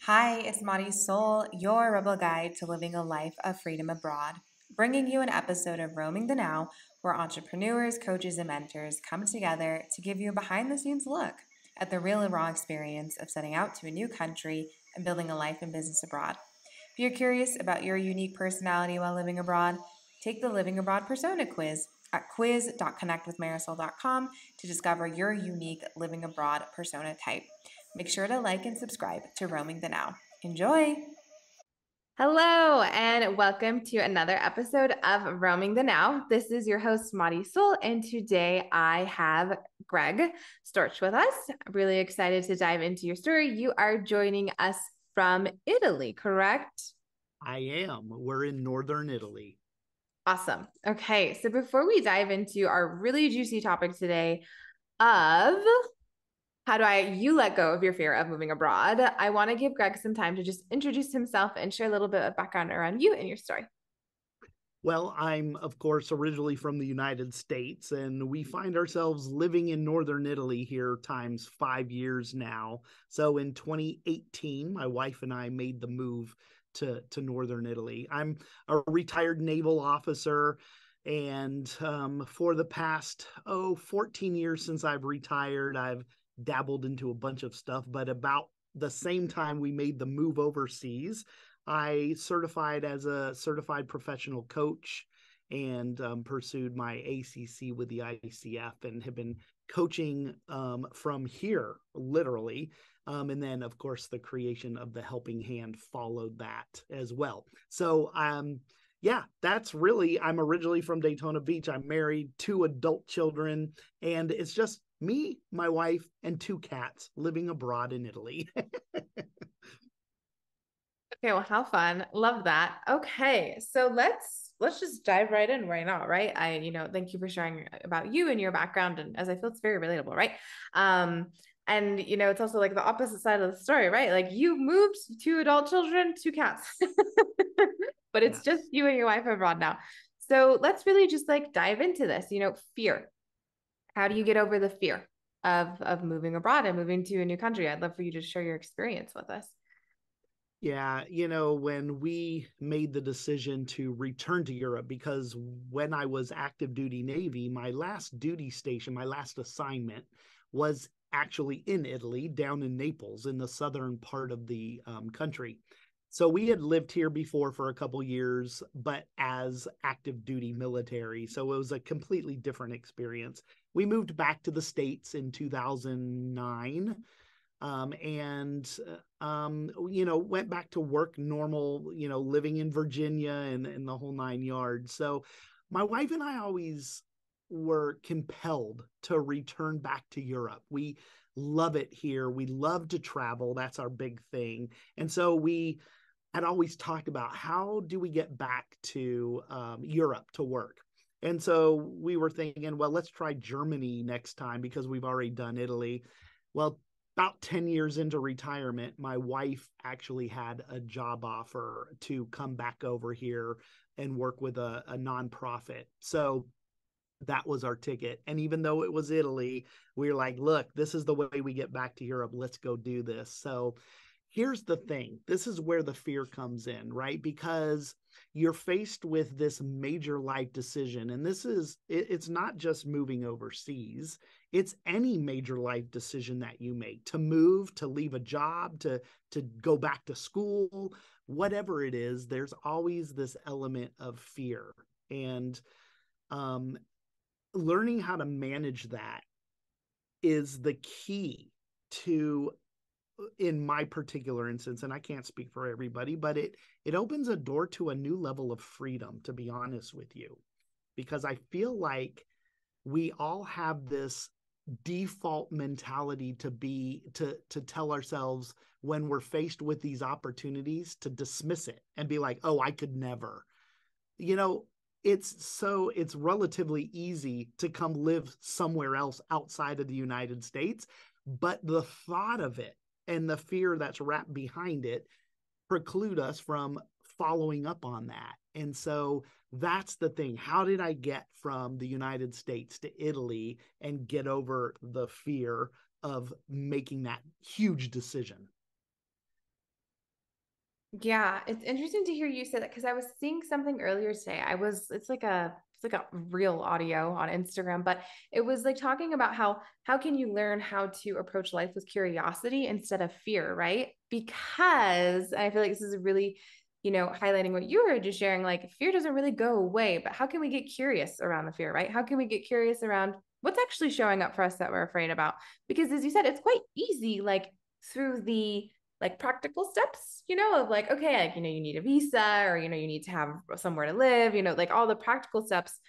Hi, it's Marisol, your rebel guide to living a life of freedom abroad, bringing you an episode of Roaming the Now, where entrepreneurs, coaches, and mentors come together to give you a behind the scenes look at the real and raw experience of setting out to a new country and building a life and business abroad. If you're curious about your unique personality while living abroad, take the Living Abroad Persona quiz at quiz.connectwithmarisol.com to discover your unique living abroad persona type. Make sure to like and subscribe to Roaming the Now. Enjoy! Hello, and welcome to another episode of Roaming the Now. This is your host, Marisol, and today I have Greg Storch with us. Really excited to dive into your story. You are joining us from Italy, correct? I am. We're in northern Italy. Awesome. Okay, so before we dive into our really juicy topic today of how do you let go of your fear of moving abroad, I want to give Greg some time to just introduce himself and share a little bit of background around you and your story. Well, I'm, of course, originally from the United States, and we find ourselves living in northern Italy here times 5 years now. So in 2018, my wife and I made the move to northern Italy. I'm a retired naval officer. And for the past, 14 years since I've retired, I've dabbled into a bunch of stuff. But about the same time we made the move overseas, I certified as a certified professional coach and pursued my ACC with the ICF and have been coaching from here, literally. And then, of course, the creation of the Helping Hand followed that as well. So, yeah, that's really, I'm originally from Daytona Beach. I'm married, two adult children, and it's just me, my wife, and two cats living abroad in Italy. Okay, well, how fun. Love that. Okay, so let's just dive right in right now, right? Thank you for sharing about you and your background, and as I feel it's very relatable, right? And it's also like the opposite side of the story, right? Like you moved two adult children, two cats. But it's just Yes. you and your wife abroad now. So let's really just like dive into this, fear. How do you get over the fear of moving abroad and moving to a new country? I'd love for you to share your experience with us. Yeah, when we made the decision to return to Europe, because when I was active duty Navy, my last duty station, my last assignment was actually in Italy, down in Naples, in the southern part of the country. So we had lived here before for a couple years, but as active duty military. So it was a completely different experience. We moved back to the States in 2009, and went back to work normal, living in Virginia and the whole 9 yards. So my wife and I always were compelled to return back to Europe. We love it here. We love to travel. That's our big thing. And so we had always talked about how do we get back to Europe to work. And so we were thinking, well, let's try Germany next time because we've already done Italy. Well, about 10 years into retirement, my wife actually had a job offer to come back over here and work with a nonprofit. So that was our ticket. And even though it was Italy, we were like, look, this is the way we get back to Europe. Let's go do this. So here's the thing, this is where the fear comes in, right? Because you're faced with this major life decision. And it's not just moving overseas, it's any major life decision that you make, to move, to leave a job, to go back to school, whatever it is. There's always this element of fear. And um, learning how to manage that is the key to, in my particular instance, and I can't speak for everybody, but it opens a door to a new level of freedom, to be honest with you, because I feel like we all have this default mentality to tell ourselves when we're faced with these opportunities to dismiss it and be like, oh, I could never. you know it's relatively easy to come live somewhere else outside of the United States, but the thought of it and the fear that's wrapped behind it preclude us from following up on that. And so that's the thing. How did I get from the United States to Italy and get over the fear of making that huge decision? Yeah, it's interesting to hear you say that because I was seeing something earlier today. It's like a real audio on Instagram, but it was like talking about how can you learn how to approach life with curiosity instead of fear, right? Because I feel like this is really, highlighting what you were just sharing, like fear doesn't really go away, but how can we get curious around the fear, right? How can we get curious around what's actually showing up for us that we're afraid about? Because as you said, it's quite easy, like through the like practical steps, of like, okay, like, you need a visa or, you need to have somewhere to live, like all the practical steps.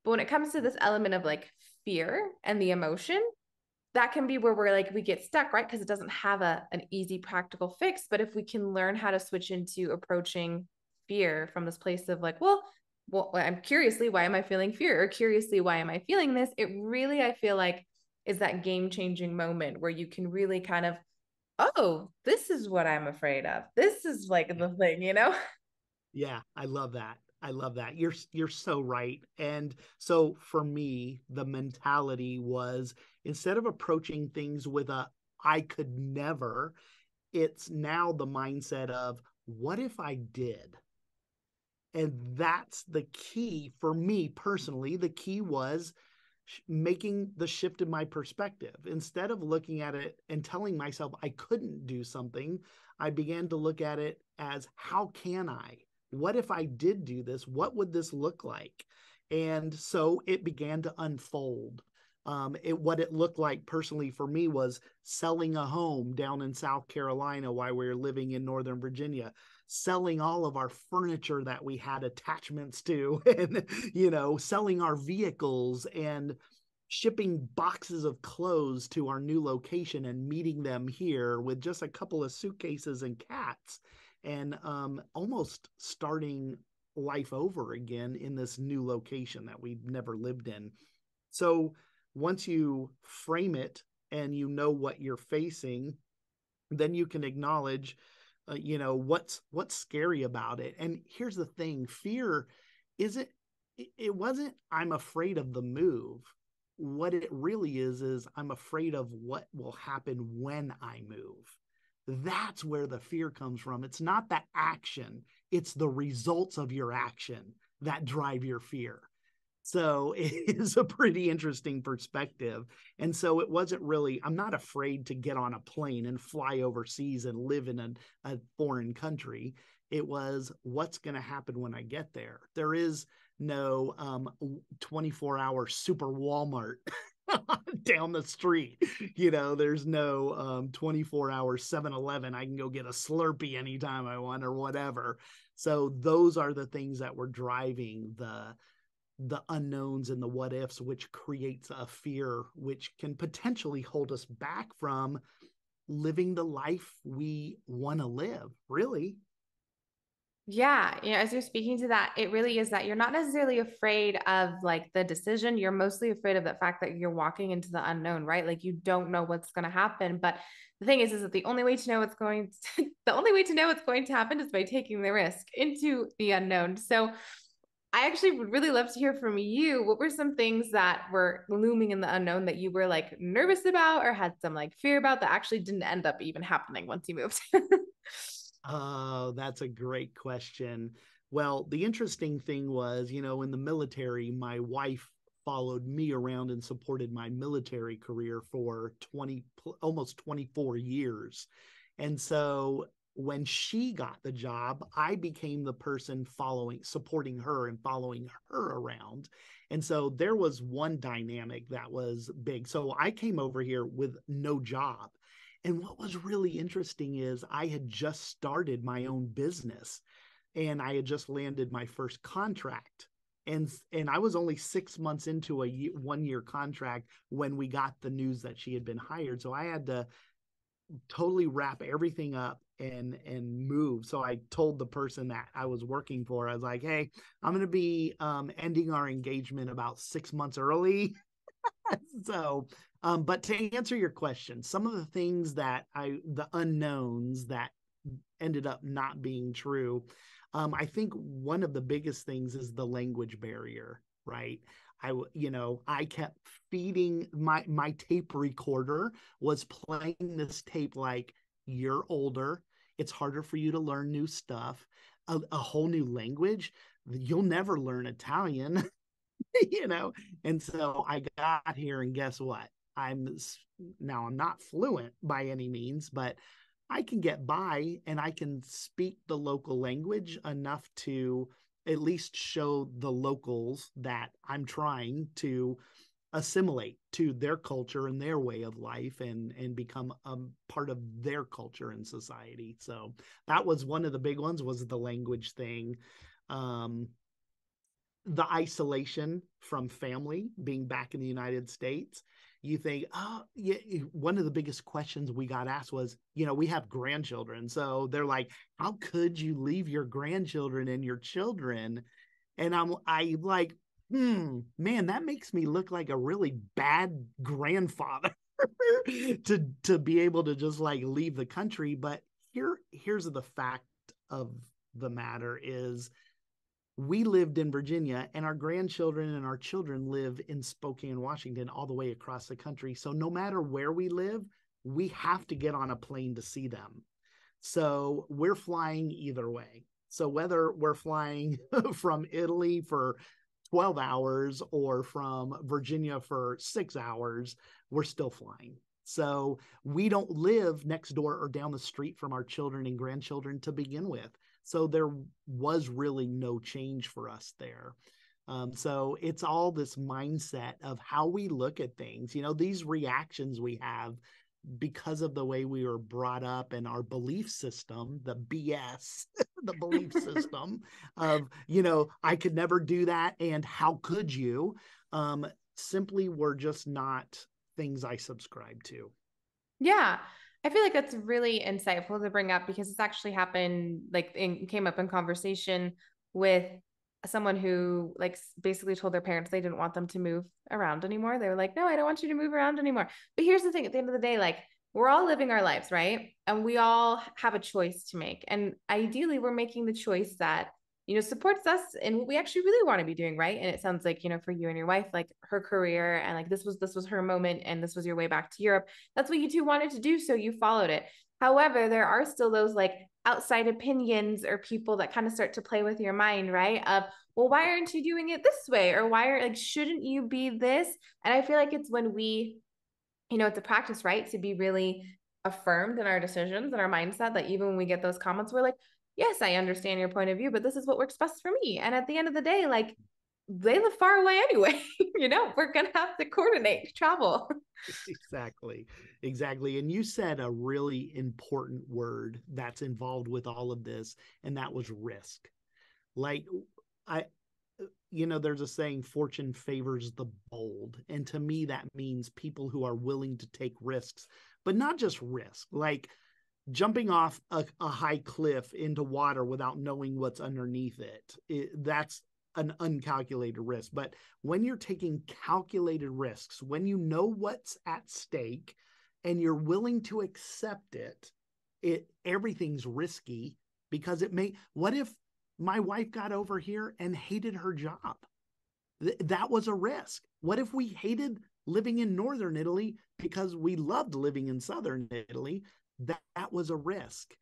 But when it comes to this element of like fear and the emotion, that can be where we're like, we get stuck, right? Because it doesn't have an easy practical fix. But if we can learn how to switch into approaching fear from this place of like, well, I'm curiously, why am I feeling fear? Or curiously, why am I feeling this? It really, I feel like, is that game changing moment where you can really kind of, oh, this is what I'm afraid of. This is like the thing. Yeah, I love that. I love that. You're so right. And so for me, the mentality was, instead of approaching things with a I could never, it's now the mindset of what if I did? And that's the key for me personally. The key was making the shift in my perspective. Instead of looking at it and telling myself I couldn't do something, I began to look at it as, how can I? What if I did do this? What would this look like? And so it began to unfold. What it looked like personally for me was selling a home down in South Carolina while we were living in Northern Virginia, selling all of our furniture that we had attachments to, and selling our vehicles and shipping boxes of clothes to our new location and meeting them here with just a couple of suitcases and cats, and almost starting life over again in this new location that we've never lived in. So once you frame it and you know what you're facing, then you can acknowledge, what's scary about it. And here's the thing: fear isn't. It wasn't, I'm afraid of the move. What it really is I'm afraid of what will happen when I move. That's where the fear comes from. It's not the action; it's the results of your action that drive your fear. So it is a pretty interesting perspective. And so it wasn't really, I'm not afraid to get on a plane and fly overseas and live in a foreign country. It was, what's going to happen when I get there? There is no 24-hour super Walmart down the street. There's no 24-hour 7-Eleven. I can go get a Slurpee anytime I want or whatever. So those are the things that were driving the unknowns and the what ifs, which creates a fear which can potentially hold us back from living the life we want to live, really. Yeah, as you're speaking to that, it really is that you're not necessarily afraid of like the decision. You're mostly afraid of the fact that you're walking into the unknown, right? Like you don't know what's going to happen. But the thing is that the only way to know the only way to know what's going to happen is by taking the risk into the unknown. So I actually would really love to hear from you. What were some things that were looming in the unknown that you were like nervous about or had some like fear about that actually didn't end up even happening once you moved? Oh, that's a great question. Well, the interesting thing was, in the military, my wife followed me around and supported my military career for almost 24 years. And so when she got the job, I became the person supporting her and following her around. And so there was one dynamic that was big. So I came over here with no job. And what was really interesting is I had just started my own business and I had just landed my first contract. And I was only 6 months into a 1 year contract when we got the news that she had been hired. So I had to totally wrap everything up and move. So I told the person that I was working for, I was like, hey, I'm going to be ending our engagement about 6 months early. So but to answer your question, some of the things the unknowns that ended up not being true, I think one of the biggest things is the language barrier, right? I kept feeding my tape recorder was playing this tape like, you're older, It's harder for you to learn new stuff, a whole new language. You'll never learn Italian. You know. And so I got here, and guess what? I'm Now I'm not fluent by any means, but I can get by, and I can speak the local language enough to at least show the locals that I'm trying to assimilate to their culture and their way of life, and become a part of their culture and society. So that was one of the big ones, was the language thing. um the isolation from family, being back in the United States. You think, oh, yeah. One of the biggest questions we got asked was, we have grandchildren. So they're like, how could you leave your grandchildren and your children? And I like, man, that makes me look like a really bad grandfather to be able to just like leave the country. But here's the fact of the matter is, we lived in Virginia, and our grandchildren and our children live in Spokane, Washington, all the way across the country. So no matter where we live, we have to get on a plane to see them. So we're flying either way. So whether we're flying from Italy for 12 hours or from Virginia for 6 hours, we're still flying. So we don't live next door or down the street from our children and grandchildren to begin with. So there was really no change for us there. So it's all this mindset of how we look at things, these reactions we have because of the way we were brought up and our belief system, the BS, the belief system of, I could never do that. And how could you? Simply were just not things I subscribe to. Yeah. I feel like that's really insightful to bring up because it's actually happened, like, came up in conversation with someone who like basically told their parents they didn't want them to move around anymore. They were like, no, I don't want you to move around anymore. But here's the thing, at the end of the day, like, we're all living our lives, right? And we all have a choice to make. And ideally, we're making the choice that, supports us in what we actually really want to be doing, right? And it sounds like, for you and your wife, like her career and like this was her moment and this was your way back to Europe. That's what you two wanted to do, so you followed it. However, there are still those like outside opinions or people that kind of start to play with your mind, right? Of, well, why aren't you doing it this way? Or why are like, shouldn't you be this? And I feel like it's when we, it's a practice, right? To be really affirmed in our decisions and our mindset that even when we get those comments, we're like, yes, I understand your point of view, but this is what works best for me. And at the end of the day, like, they live far away anyway. We're going to have to coordinate travel. Exactly. And you said a really important word that's involved with all of this, and that was risk. Like, I, there's a saying, fortune favors the bold. And to me, that means people who are willing to take risks, but not just risk, like jumping off a high cliff into water without knowing what's underneath that's an uncalculated risk. But when you're taking calculated risks, when you know what's at stake and you're willing to accept everything's risky, because what if my wife got over here and hated her job? That was a risk. What if we hated living in northern Italy because we loved living in southern Italy? That was a risk.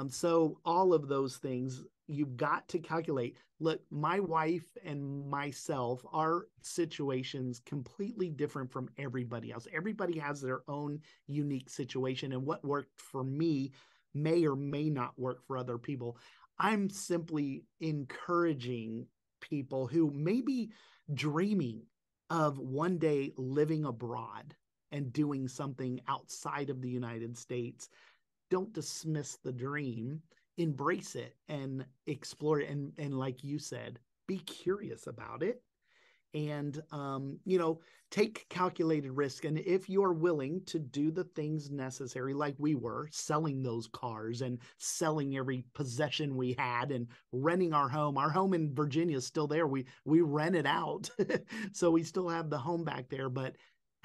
So all of those things you've got to calculate. Look, my wife and myself, our situation's completely different from everybody else. Everybody has their own unique situation, and what worked for me may or may not work for other people. I'm simply encouraging people who may be dreaming of one day living abroad and doing something outside of the United States. Don't dismiss the dream, embrace it and explore it. And like you said, be curious about it. And, take calculated risk. And if you're willing to do the things necessary, like we were, selling those cars and selling every possession we had and renting our home in Virginia is still there. We rent it out. So we still have the home back there, but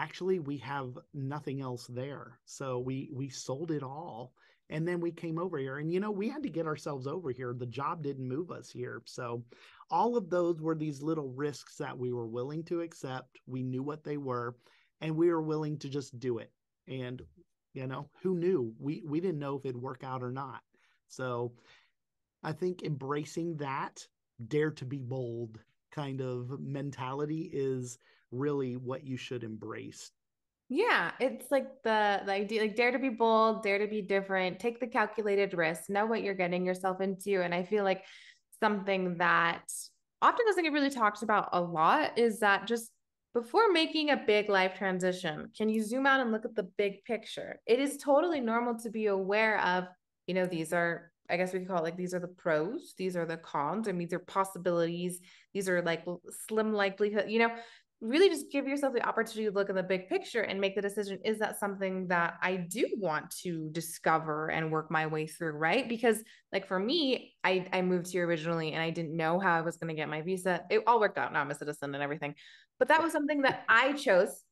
actually we have nothing else there. So we sold it all. And then we came over here, and, we had to get ourselves over here. The job didn't move us here. So all of those were these little risks that we were willing to accept. We knew what they were, and we were willing to just do it. And, who knew? We didn't know if it'd work out or not. So I think embracing that dare to be bold kind of mentality is really what you should embrace. Yeah, it's like the idea, like dare to be bold, dare to be different, take the calculated risk, know what you're getting yourself into. And I feel like something that often doesn't get really talked about a lot is that just before making a big life transition, can you zoom out and look at the big picture? It is totally normal to be aware of, these are, I guess we could call it like these are the pros, these are the cons, and these are possibilities, these are like slim likelihood, really just give yourself the opportunity to look at the big picture and make the decision, is that something that I do want to discover and work my way through, right? Because like for me, I moved here originally and I didn't know how I was going to get my visa. It all worked out. Now I'm a citizen and everything, but that was something that I chose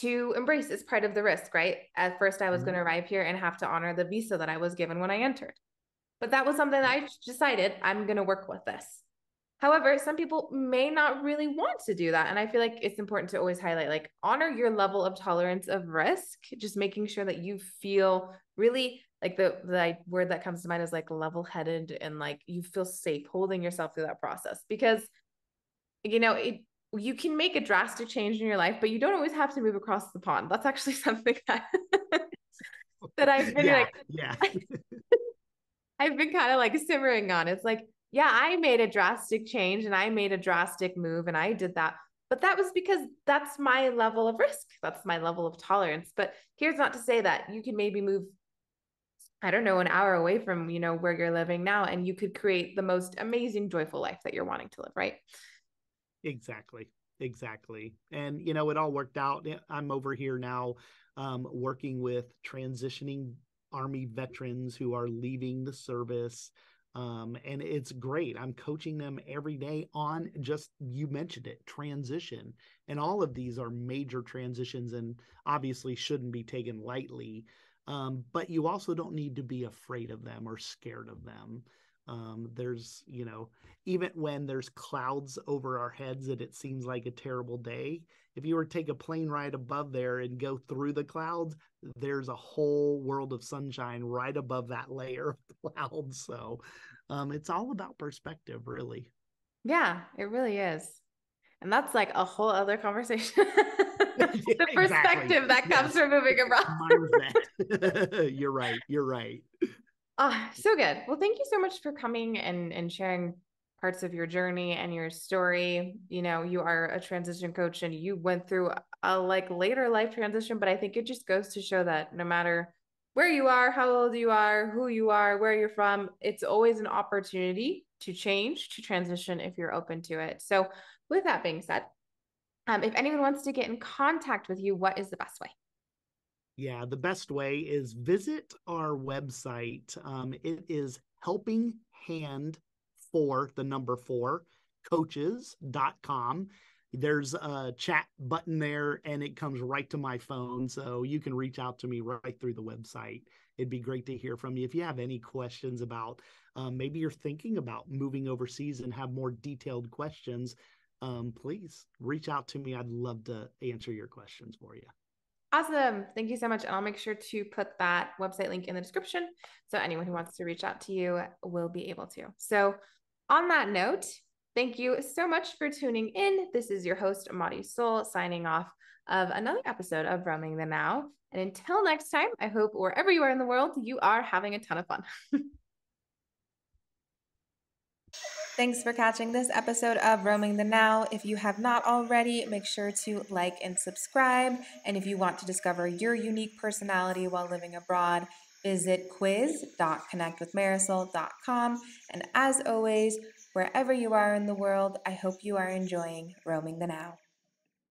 to embrace as part of the risk, right? At first I was going to arrive here and have to honor the visa that I was given when I entered, but that was something that I decided I'm going to work with this. However, some people may not really want to do that. And I feel like it's important to always highlight, like, honor your level of tolerance of risk, just making sure that you feel really like the word that comes to mind is like level headed, and like you feel safe holding yourself through that process, because, you can make a drastic change in your life, but you don't always have to move across the pond. That's actually something that, that I've been Yeah, like, yeah. I've been kind of like simmering on. It's like, yeah, I made a drastic change and I made a drastic move and I did that. But that was because that's my level of risk. That's my level of tolerance. But here's not to say that you can maybe move, I don't know, an hour away from, where you're living now, and you could create the most amazing, joyful life that you're wanting to live, right? Exactly. Exactly. And, you know, it all worked out. I'm over here now working with transitioning Army veterans who are leaving the service. And it's great. I'm coaching them every day on just, you mentioned it, transition. And all of these are major transitions and obviously shouldn't be taken lightly. But you also don't need to be afraid of them or scared of them. There's, you know, even when there's clouds over our heads and it seems like a terrible day, if you were to take a plane ride above there and go through the clouds, there's a whole world of sunshine right above that layer of clouds. So it's all about perspective, really. Yeah, it really is. And that's like a whole other conversation. Yeah, The exactly. perspective that comes Yes. from moving abroad. Mindset. You're right. You're right. So good. Well, thank you so much for coming and sharing parts of your journey and your story. You are a transition coach and you went through a like later life transition, but I think it just goes to show that no matter where you are, how old you are, who you are, where you're from, it's always an opportunity to change, to transition if you're open to it. So, with that being said, if anyone wants to get in contact with you, what is the best way? Yeah, the best way is visit our website. It is helping hand for the number four coaches.com. There's a chat button there and it comes right to my phone. So you can reach out to me right through the website. It'd be great to hear from you. If you have any questions about maybe you're thinking about moving overseas and have more detailed questions, please reach out to me. I'd love to answer your questions for you. Awesome. Thank you so much. And I'll make sure to put that website link in the description so anyone who wants to reach out to you will be able to. So, on that note, thank you so much for tuning in. This is your host, Marisol, signing off of another episode of Roaming the Now. And until next time, I hope wherever you are in the world, you are having a ton of fun. Thanks for catching this episode of Roaming the Now. If you have not already, make sure to like and subscribe. And if you want to discover your unique personality while living abroad, visit quiz.connectwithmarisol.com. And as always, wherever you are in the world, I hope you are enjoying Roaming the Now.